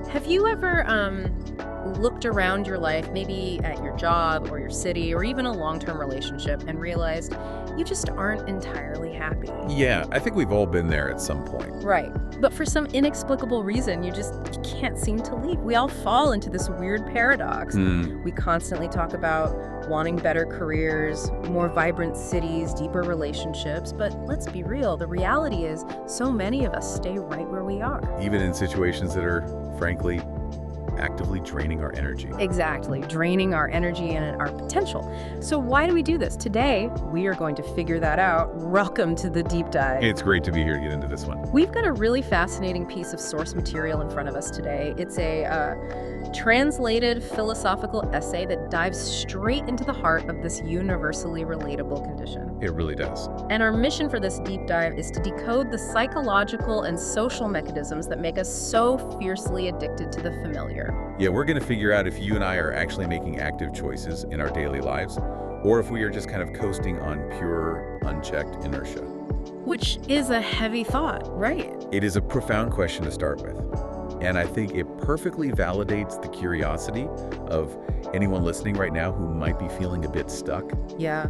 Have you ever looked around your life, maybe at your job or your city or even a long-term relationship, and realized you just aren't entirely happy? Yeah, I think we've all been there at some point. Right. But for some inexplicable reason, you can't seem to leave. We all fall into this weird paradox. We constantly talk about wanting better careers, more vibrant cities, deeper relationships. But let's be real, the reality is so many of us stay right where we are. Even in situations that are, frankly, actively draining our energy. Exactly, draining our energy and our potential. So why do we do this? Today, we are going to figure that out. Welcome to the deep dive. It's great to be here to get into this one. We've got a really fascinating piece of source material in front of us today. It's a translated philosophical essay that dives straight into the heart of this universally relatable condition. It really does. And our mission for this deep dive is to decode the psychological and social mechanisms that make us so fiercely addicted to the familiar. Yeah, we're going to figure out if you and I are actually making active choices in our daily lives, or if we are just kind of coasting on pure, unchecked inertia. Which is a heavy thought, right? It is a profound question to start with. And I think it perfectly validates the curiosity of anyone listening right now who might be feeling a bit stuck. Yeah.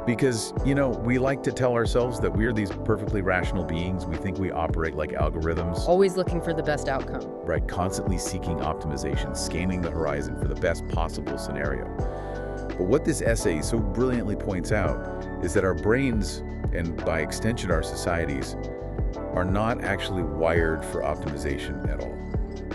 Because, we like to tell ourselves that we're these perfectly rational beings. We think we operate like algorithms, Always looking for the best outcome. right? Constantly seeking optimization, scanning the horizon for the best possible scenario. But what this essay so brilliantly points out is that our brains, and by extension our societies, are not actually wired for optimization at all.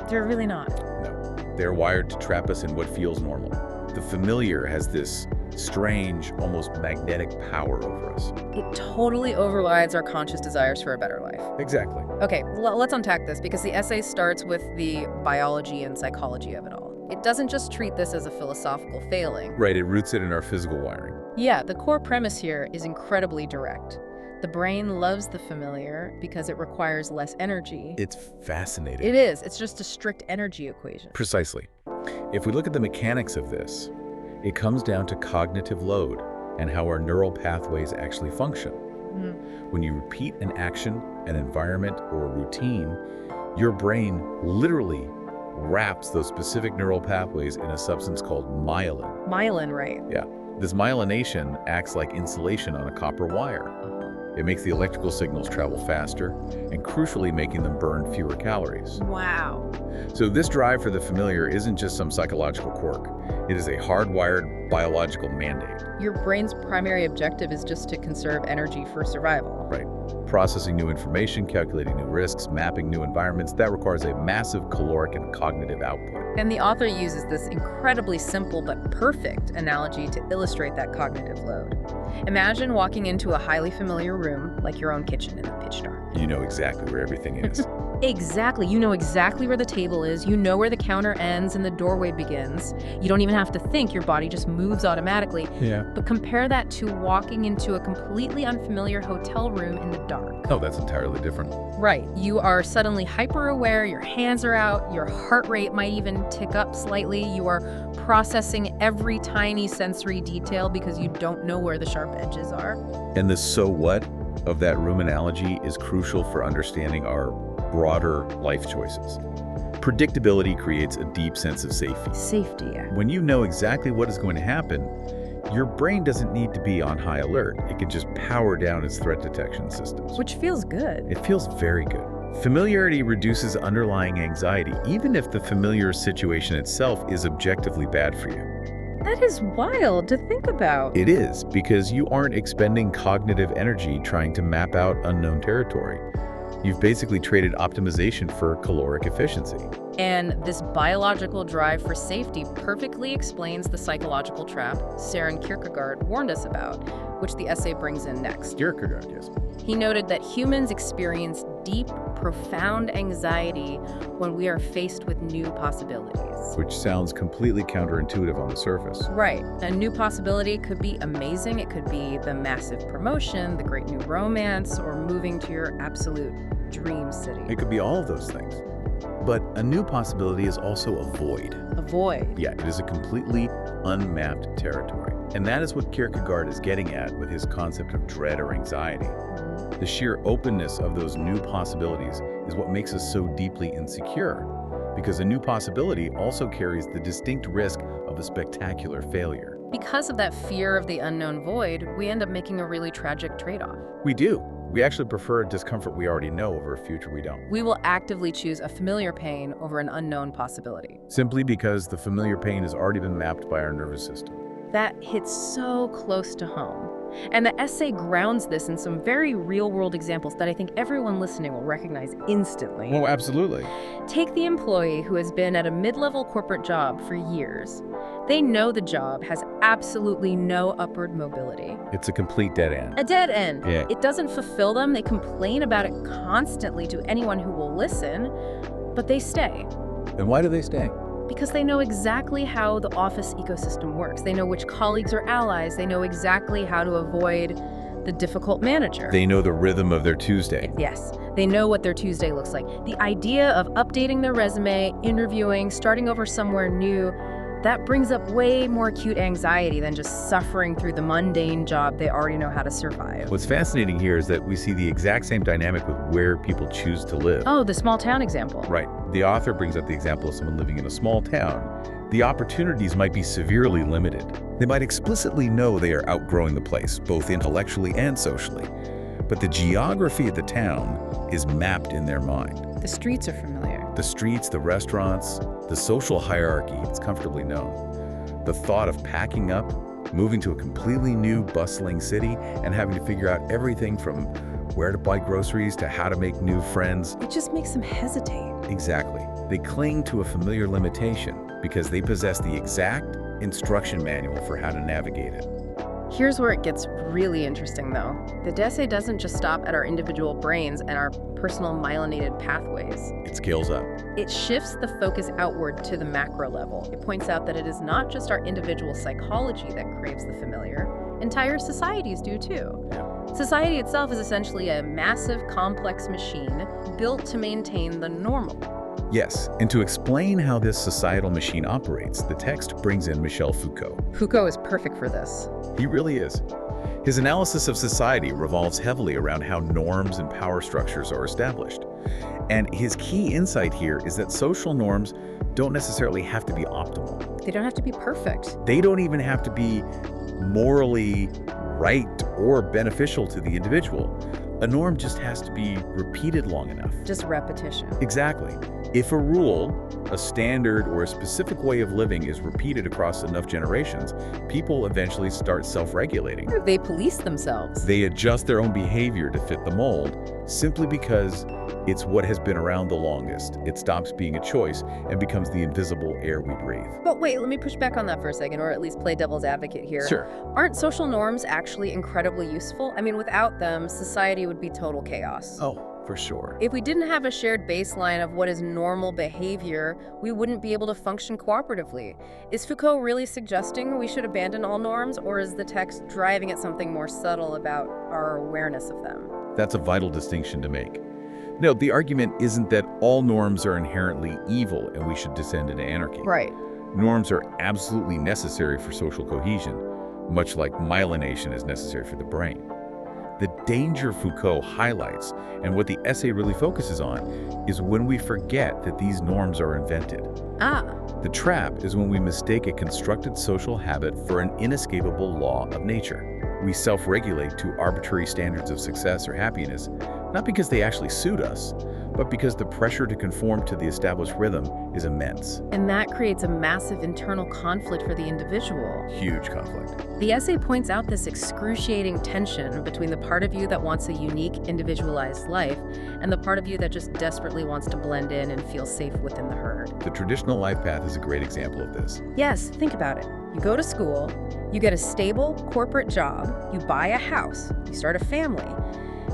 They're really not. No, they're wired to trap us in what feels normal. The familiar has this strange, almost magnetic power over us. It totally overrides our conscious desires for a better life. Exactly. Okay, let's unpack this because the essay starts with the biology and psychology of it all. It doesn't just treat this as a philosophical failing. Right, it roots it in our physical wiring. Yeah, the core premise here is incredibly direct. The brain loves the familiar because it requires less energy. It's fascinating. It is. It's just a strict energy equation. Precisely. If we look at the mechanics of this, it comes down to cognitive load and how our neural pathways actually function. When you repeat an action, an environment, or a routine, your brain literally wraps those specific neural pathways in a substance called myelin. Myelin, right? Yeah. This myelination acts like insulation on a copper wire. It makes the electrical signals travel faster and crucially making them burn fewer calories. Wow. So this drive for the familiar isn't just some psychological quirk. It is a hardwired biological mandate. Your brain's primary objective is just to conserve energy for survival. Right. Processing new information, calculating new risks, mapping new environments, that requires a massive caloric and cognitive output. And the author uses this incredibly simple but perfect analogy to illustrate that cognitive load. Imagine walking into a highly familiar room, like your own kitchen in the pitch dark. You know exactly where everything is. Exactly. You know exactly where the table is. You know where the counter ends and the doorway begins. You don't even have to think. Your body just moves automatically. Yeah. But compare that to walking into a completely unfamiliar hotel room in the dark. Oh, that's entirely different. Right. You are suddenly hyper-aware. Your hands are out. Your heart rate might even tick up slightly. You are processing every tiny sensory detail because you don't know where the sharp edges are. And the so what of that room analogy is crucial for understanding our broader life choices. Predictability creates a deep sense of safety. Safety, yeah. When you know exactly what is going to happen, your brain doesn't need to be on high alert. It can just power down its threat detection systems. Which feels good. It feels very good. Familiarity reduces underlying anxiety, even if the familiar situation itself is objectively bad for you. That is wild to think about. It is, because you aren't expending cognitive energy trying to map out unknown territory. You've basically traded optimization for caloric efficiency. And this biological drive for safety perfectly explains the psychological trap Søren Kierkegaard warned us about, which the essay brings in next. Kierkegaard, yes. He noted that humans experience deep, profound anxiety when we are faced with new possibilities. Which sounds completely counterintuitive on the surface. Right. A new possibility could be amazing. It could be the massive promotion, the great new romance, or moving to your absolute dream city. It could be all of those things. But a new possibility is also a void. A void. Yeah, it is a completely unmapped territory. And that is what Kierkegaard is getting at with his concept of dread or anxiety. The sheer openness of those new possibilities is what makes us so deeply insecure, because a new possibility also carries the distinct risk of a spectacular failure. Because of that fear of the unknown void, we end up making a really tragic trade-off. We do. We actually prefer a discomfort we already know over a future we don't. We will actively choose a familiar pain over an unknown possibility. Simply because the familiar pain has already been mapped by our nervous system. That hits so close to home. And the essay grounds this in some very real-world examples that I think everyone listening will recognize instantly. Oh, absolutely. Take the employee who has been at a mid-level corporate job for years. They know the job has absolutely no upward mobility. It's a complete dead end. A dead end. Yeah. It doesn't fulfill them. They complain about it constantly to anyone who will listen, but they stay. And why do they stay? Because they know exactly how the office ecosystem works. They know which colleagues are allies. They know exactly how to avoid the difficult manager. They know the rhythm of their Tuesday. Yes, they know what their Tuesday looks like. The idea of updating their resume, interviewing, starting over somewhere new, that brings up way more acute anxiety than just suffering through the mundane job they already know how to survive. What's fascinating here is that we see the exact same dynamic with where people choose to live. Oh, the small town example. Right. The author brings up the example of someone living in a small town. The opportunities might be severely limited. They might explicitly know they are outgrowing the place, both intellectually and socially. But the geography of the town is mapped in their mind. The streets are familiar. The streets, the restaurants, the social hierarchy, it's comfortably known. The thought of packing up, moving to a completely new, bustling city, and having to figure out everything from where to buy groceries to how to make new friends. It just makes them hesitate. Exactly. They cling to a familiar limitation because they possess the exact instruction manual for how to navigate it. Here's where it gets really interesting, though. The essay doesn't just stop at our individual brains and our personal myelinated pathways. It scales up. It shifts the focus outward to the macro level. It points out that it is not just our individual psychology that craves the familiar. Entire societies do too. Society itself is essentially a massive, complex machine built to maintain the normal. Yes, and to explain how this societal machine operates, the text brings in Michel Foucault. Foucault is perfect for this. He really is. His analysis of society revolves heavily around how norms and power structures are established. And his key insight here is that social norms don't necessarily have to be optimal. They don't have to be perfect. They don't even have to be morally right or beneficial to the individual. A norm just has to be repeated long enough. Just repetition. Exactly. If a rule, a standard, or a specific way of living is repeated across enough generations, people eventually start self-regulating. They police themselves. They adjust their own behavior to fit the mold, simply because it's what has been around the longest. It stops being a choice and becomes the invisible air we breathe. But wait, let me push back on that for a second, or at least play devil's advocate here. Sure. Aren't social norms actually incredibly useful? I mean, without them, society would be total chaos. Oh, for sure. If we didn't have a shared baseline of what is normal behavior, we wouldn't be able to function cooperatively. Is Foucault really suggesting we should abandon all norms, or is the text driving at something more subtle about our awareness of them? That's a vital distinction to make. No, the argument isn't that all norms are inherently evil and we should descend into anarchy. Right. Norms are absolutely necessary for social cohesion, much like myelination is necessary for the brain. The danger Foucault highlights, and what the essay really focuses on, is when we forget that these norms are invented. The trap is when we mistake a constructed social habit for an inescapable law of nature. We self-regulate to arbitrary standards of success or happiness, not because they actually suit us, but because the pressure to conform to the established rhythm is immense. And that creates a massive internal conflict for the individual. Huge conflict. The essay points out this excruciating tension between the part of you that wants a unique, individualized life and the part of you that just desperately wants to blend in and feel safe within the herd. The traditional life path is a great example of this. Yes, think about it. You go to school, you get a stable corporate job, you buy a house, you start a family.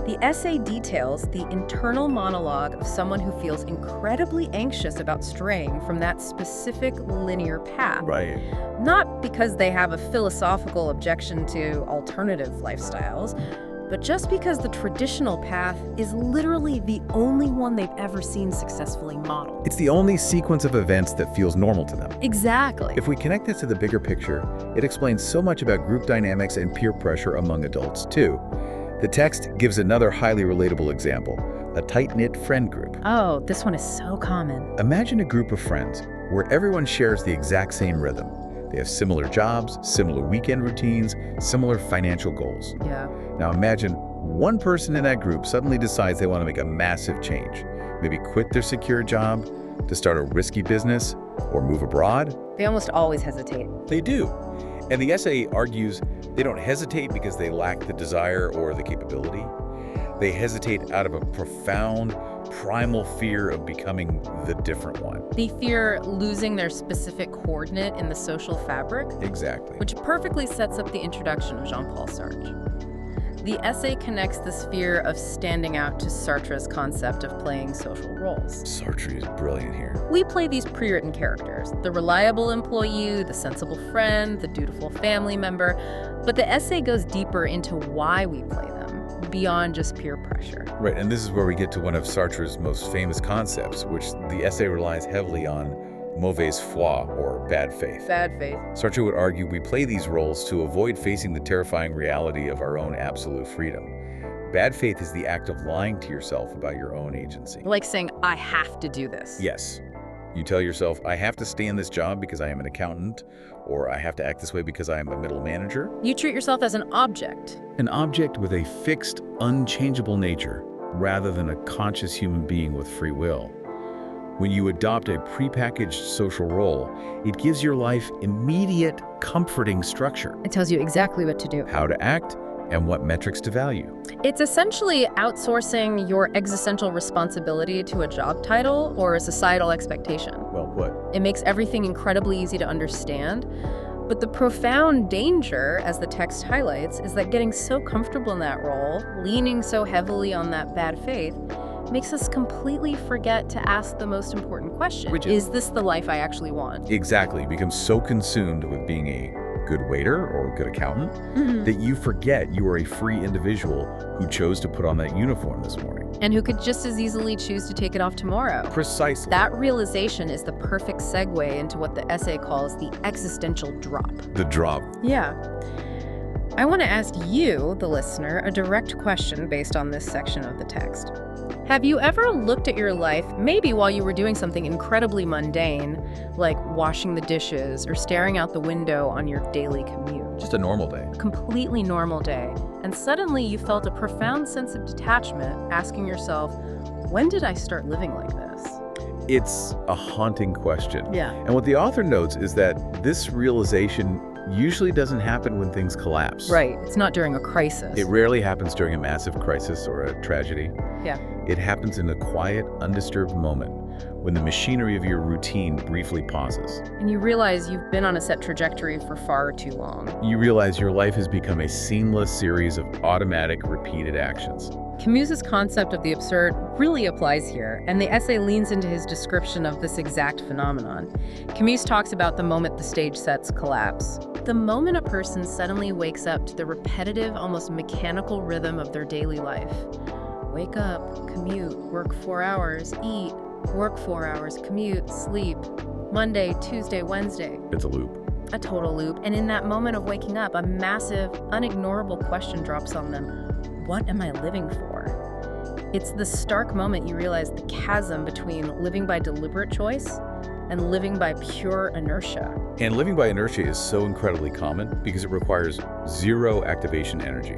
The essay details the internal monologue of someone who feels incredibly anxious about straying from that specific linear path. Right. Not because they have a philosophical objection to alternative lifestyles, but just because the traditional path is literally the only one they've ever seen successfully modeled. It's the only sequence of events that feels normal to them. Exactly. If we connect this to the bigger picture, it explains so much about group dynamics and peer pressure among adults, too. The text gives another highly relatable example. a tight-knit friend group. Oh, this one is so common. Imagine a group of friends where everyone shares the exact same rhythm. They have similar jobs, similar weekend routines, similar financial goals. Yeah. Now imagine one person in that group suddenly decides they want to make a massive change. Maybe quit their secure job to start a risky business or move abroad. They almost always hesitate. They do. And the essay argues they don't hesitate because they lack the desire or the capability. They hesitate out of a profound, primal fear of becoming the different one. They fear losing their specific coordinate in the social fabric, Exactly. which perfectly sets up the introduction of Jean-Paul Sartre. The essay connects this fear of standing out to Sartre's concept of playing social roles. Sartre is brilliant here. We play these pre-written characters, the reliable employee, the sensible friend, the dutiful family member, but the essay goes deeper into why we play them, beyond just peer pressure. Right, and this is where we get to one of Sartre's most famous concepts, which the essay relies heavily on: mauvaise foi, or bad faith. Bad faith. Sartre would argue we play these roles to avoid facing the terrifying reality of our own absolute freedom. Bad faith is the act of lying to yourself about your own agency. Like saying, I have to do this. Yes. You tell yourself, I have to stay in this job because I am an accountant, or I have to act this way because I am a middle manager. You treat yourself as an object. An object with a fixed, unchangeable nature, rather than a conscious human being with free will. When you adopt a prepackaged social role, it gives your life immediate, comforting structure. It tells you exactly what to do. How to act and what metrics to value. It's essentially outsourcing your existential responsibility to a job title or a societal expectation. Well put. It makes everything incredibly easy to understand. But the profound danger, as the text highlights, is that getting so comfortable in that role, leaning so heavily on that bad faith, makes us completely forget to ask the most important question. Which is this the life I actually want? Exactly. You become so consumed with being a good waiter or a good accountant that you forget you are a free individual who chose to put on that uniform this morning. And who could just as easily choose to take it off tomorrow. Precisely. That realization is the perfect segue into what the essay calls the existential drop. The drop. Yeah. I want to ask you, the listener, a direct question based on this section of the text. Have you ever looked at your life, maybe while you were doing something incredibly mundane, like washing the dishes or staring out the window on your daily commute? Just a normal day. Completely normal day. And suddenly you felt a profound sense of detachment, asking yourself, when did I start living like this? It's a haunting question. Yeah. And what the author notes is that this realization usually doesn't happen when things collapse. Right. It's not during a crisis. It rarely happens during a massive crisis or a tragedy. Yeah. It happens in a quiet, undisturbed moment when the machinery of your routine briefly pauses. And you realize you've been on a set trajectory for far too long. You realize your life has become a seamless series of automatic, repeated actions. Camus's concept of the absurd really applies here, and the essay leans into his description of this exact phenomenon. Camus talks about the moment the stage sets collapse. The moment a person suddenly wakes up to the repetitive, almost mechanical rhythm of their daily life. Wake up, commute, work 4 hours, eat, work 4 hours, commute, sleep. Monday, Tuesday, Wednesday. It's a loop. A total loop. And in that moment of waking up, a massive, unignorable question drops on them. What am I living for? It's the stark moment you realize the chasm between living by deliberate choice and living by pure inertia. And living by inertia is so incredibly common because it requires zero activation energy.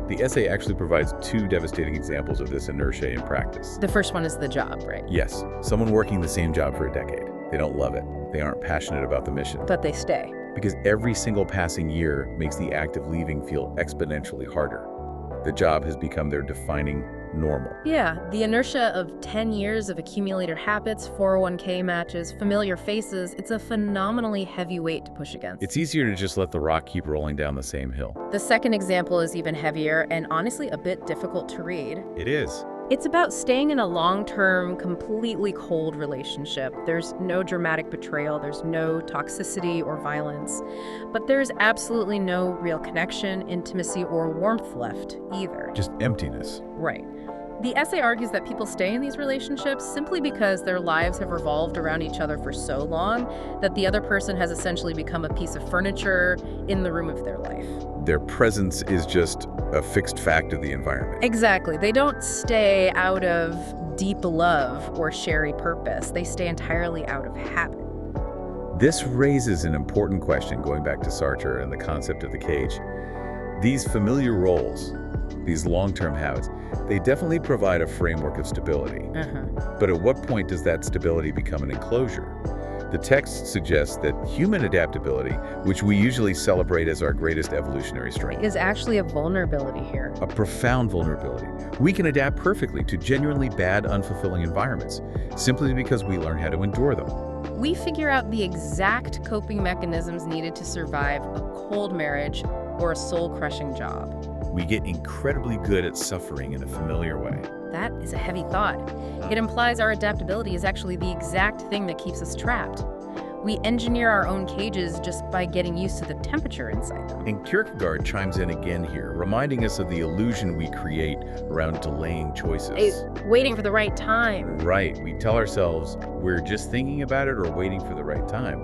The essay actually provides 2 devastating examples of this inertia in practice. The first one is the job, right? Yes, someone working the same job for a decade. They don't love it. They aren't passionate about the mission. But they stay. Because every single passing year makes the act of leaving feel exponentially harder. The job has become their defining normal. Yeah, the inertia of 10 years of accumulated habits, 401k matches, familiar faces, it's a phenomenally heavy weight to push against. It's easier to just let the rock keep rolling down the same hill. The second example is even heavier and honestly a bit difficult to read. It is. It's about staying in a long-term, completely cold relationship. There's no dramatic betrayal, there's no toxicity or violence, but there's absolutely no real connection, intimacy, or warmth left either. Just emptiness. Right. The essay argues that people stay in these relationships simply because their lives have revolved around each other for so long that the other person has essentially become a piece of furniture in the room of their life. Their presence is just a fixed fact of the environment. Exactly. They don't stay out of deep love or shared purpose. They stay entirely out of habit. This raises an important question, going back to Sartre and the concept of the cage. These familiar roles, these long-term habits, they definitely provide a framework of stability. But at what point does that stability become an enclosure? The text suggests that human adaptability, which we usually celebrate as our greatest evolutionary strength, Is actually a vulnerability here. a profound vulnerability. We can adapt perfectly to genuinely bad, unfulfilling environments, simply because we learn how to endure them. We figure out the exact coping mechanisms needed to survive a cold marriage or a soul-crushing job. We get incredibly good at suffering in a familiar way. That is a heavy thought. It implies our adaptability is actually the exact thing that keeps us trapped. We engineer our own cages just by getting used to the temperature inside them. And Kierkegaard chimes in again here, reminding us of the illusion we create around delaying choices. Waiting for the right time. Right, we tell ourselves we're just thinking about it or waiting for the right time.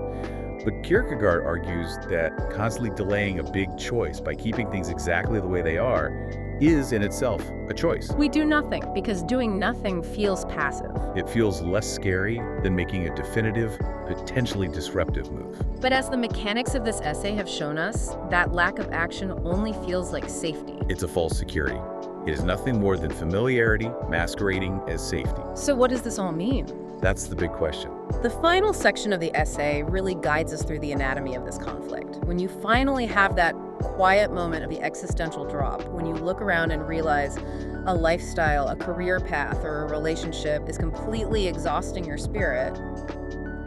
But Kierkegaard argues that constantly delaying a big choice by keeping things exactly the way they are is in itself a choice. We do nothing because doing nothing feels passive. It feels less scary than making a definitive, potentially disruptive move. But as the mechanics of this essay have shown us, that lack of action only feels like safety. It's a false security. It is nothing more than familiarity masquerading as safety. So what does this all mean? That's the big question. The final section of the essay really guides us through the anatomy of this conflict. When you finally have that quiet moment of the existential drop, when you look around and realize a lifestyle, a career path, or a relationship is completely exhausting your spirit,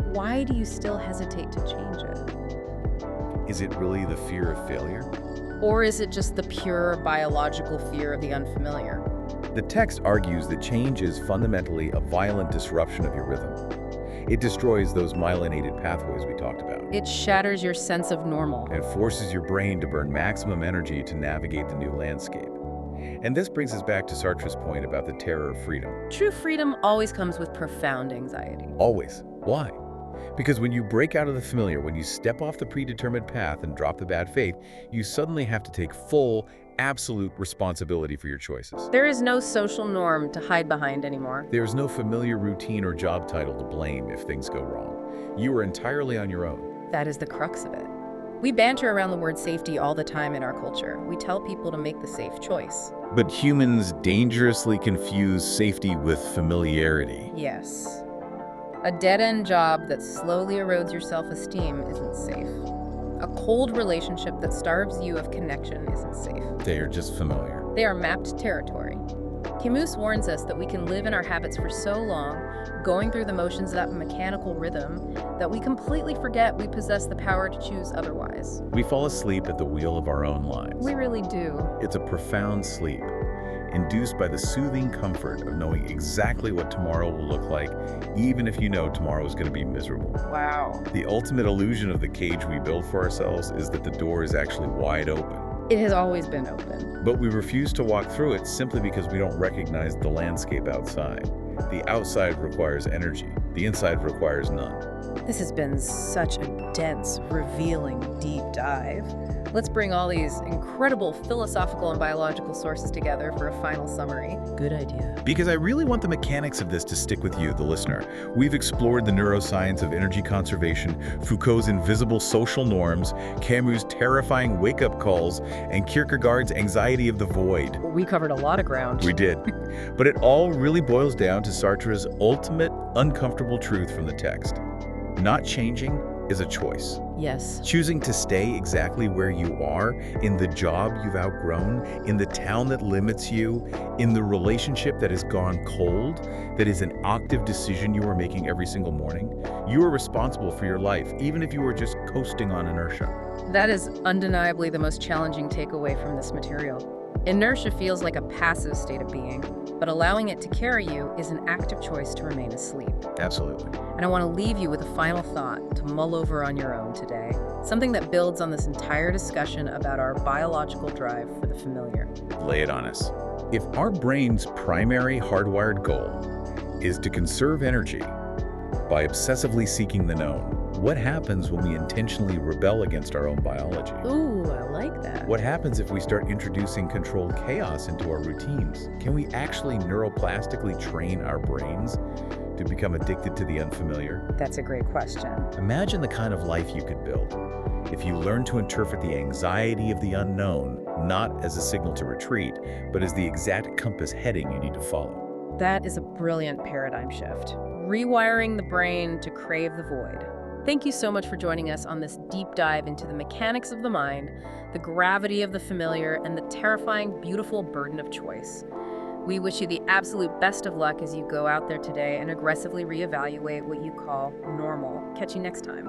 why do you still hesitate to change it? Is it really the fear of failure? Or is it just the pure biological fear of the unfamiliar? The text argues that change is fundamentally a violent disruption of your rhythm. It destroys those myelinated pathways we talked about. It shatters your sense of normal. And forces your brain to burn maximum energy to navigate the new landscape. And this brings us back to Sartre's point about the terror of freedom. True freedom always comes with profound anxiety. Always. Why? Because when you break out of the familiar, when you step off the predetermined path and drop the bad faith, you suddenly have to take full, absolute responsibility for your choices. There is no social norm to hide behind anymore. There's no familiar routine or job title to blame if things go wrong. You are entirely on your own. That is the crux of it. We banter around the word safety all the time in our culture. We tell people to make the safe choice. But humans dangerously confuse safety with familiarity. Yes. A dead-end job that slowly erodes your self-esteem isn't safe. A cold relationship that starves you of connection isn't safe. They are just familiar. They are mapped territory. Camus warns us that we can live in our habits for so long, going through the motions of that mechanical rhythm, that we completely forget we possess the power to choose otherwise. We fall asleep at the wheel of our own lives. We really do. It's a profound sleep, induced by the soothing comfort of knowing exactly what tomorrow will look like, even if you know tomorrow is going to be miserable. Wow. The ultimate illusion of the cage we build for ourselves is that the door is actually wide open. It has always been open. But we refuse to walk through it simply because we don't recognize the landscape outside. The outside requires energy. The inside requires none. This has been such a dense, revealing, deep dive. Let's bring all these incredible philosophical and biological sources together for a final summary. Good idea. Because I really want the mechanics of this to stick with you, the listener. We've explored the neuroscience of energy conservation, Foucault's invisible social norms, Camus' terrifying wake-up calls, and Kierkegaard's anxiety of the void. We covered a lot of ground. We did. But it all really boils down to Sartre's ultimate uncomfortable truth from the text. Not changing is a choice. Yes. Choosing to stay exactly where you are, in the job you've outgrown, in the town that limits you, in the relationship that has gone cold, that is an active decision you are making every single morning. You are responsible for your life, even if you are just coasting on inertia. That is undeniably the most challenging takeaway from this material. Inertia feels like a passive state of being, but allowing it to carry you is an active choice to remain asleep. Absolutely. And I want to leave you with a final thought to mull over on your own today. something that builds on this entire discussion about our biological drive for the familiar. Lay it on us. If our brain's primary hardwired goal is to conserve energy by obsessively seeking the known, what happens when we intentionally rebel against our own biology? Ooh, I like that. What happens if we start introducing controlled chaos into our routines? Can we actually neuroplastically train our brains to become addicted to the unfamiliar? That's a great question. Imagine the kind of life you could build if you learn to interpret the anxiety of the unknown not as a signal to retreat, but as the exact compass heading you need to follow. That is a brilliant paradigm shift. Rewiring the brain to crave the void. Thank you so much for joining us on this deep dive into the mechanics of the mind, the gravity of the familiar, and the terrifying, beautiful burden of choice. We wish you the absolute best of luck as you go out there today and aggressively reevaluate what you call normal. Catch you next time.